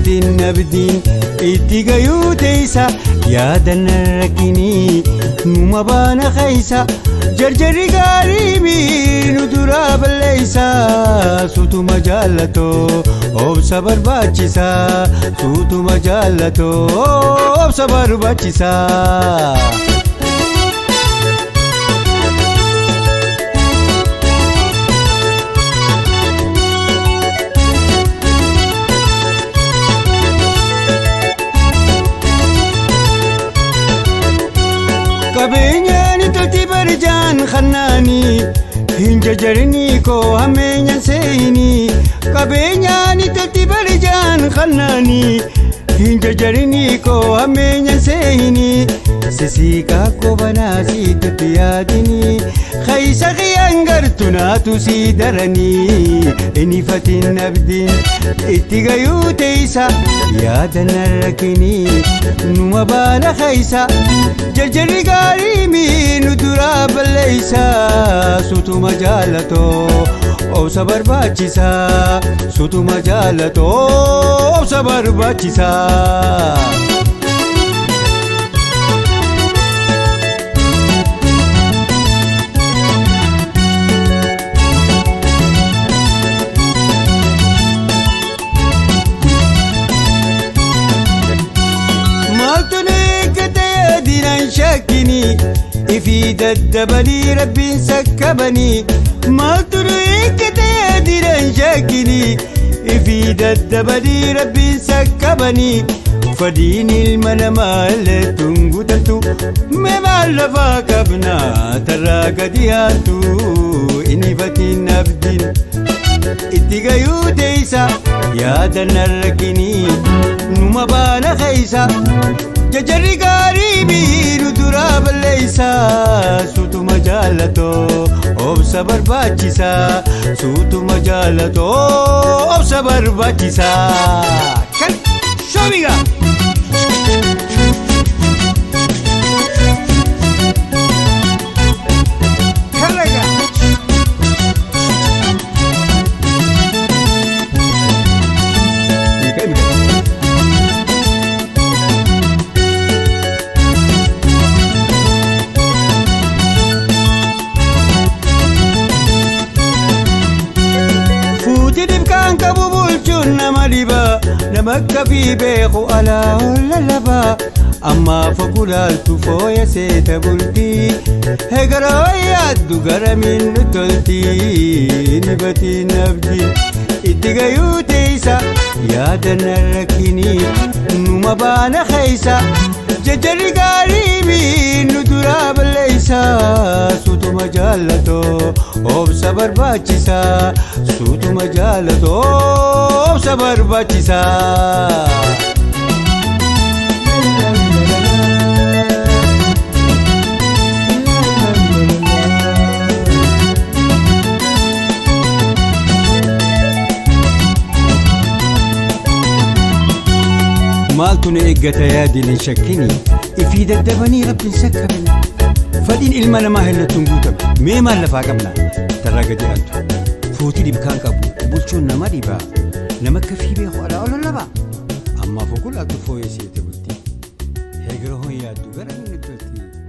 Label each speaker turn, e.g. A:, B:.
A: fedhin abdiin itti gayuu teessa yaadanna rakkinii numa baana keessa jarjarri gaarii nu dura balleessa sutuma jaallatoo obsa barbaachisa sutuma jaallatoo obsa barbaachisa. Kabeenyaan itti barjaan khanaanii hin jajarni koo hameenyaan seeyini kabeenyaan itti barjaan khanaanii hin jajarni koo hameenyaan seeyini sisiika koo banaasii itti yaadini khaysa khiyaan gartunaatu sii daranii inni fatiin abdiin itti gayuu teessa yaadana rakkinii numa baana khaysa jarjarri gaarii nu dura balleessa sutuma jaallatoo obsa barbaachisa sutuma jaallatoo obsa barbaachisa. شاكني في دبلي ربي سكبني ما تريك تادي شاكني في دبلي ربي سكبني فديني المنمال تنقتلتو ما لفاك ابنا تراك دياتو إني فتين أبدين اتقايو تيسا يا دنا ركني نما بانا خيسا ججري قريبي ندرا بالليسا سوتو مجالتو obsa barbaachisa suutu majaalato obsa barbaachisa kan shoobiga نمك في بيخو ألا ولا لبا أما فقلال تفويا سيتبلتي هقرا يادو قرا من نتلتي نبتي نبدي اتقايو تيسا يادنا ركيني نوما بانا خيسا ججري قريبي ندرا بالليسا سوتو مجالتو obsa barbaachisa suutu majaalato obsa barbaachisa. maaltu na eeggata yaadini shakkini ifii daddabanii rabbiin sakkabina fadhiin ilma namaa hellattuun guutame mee maal lafaa qabna tarraa gadi aantu fuutii dhibkaan qabu bulchuun nama dhibaa nama akka fi beeku alaa ol laba amma fokkulaatu fooyyee seete bultii heegara hoon yaaddu gara hin iddootti.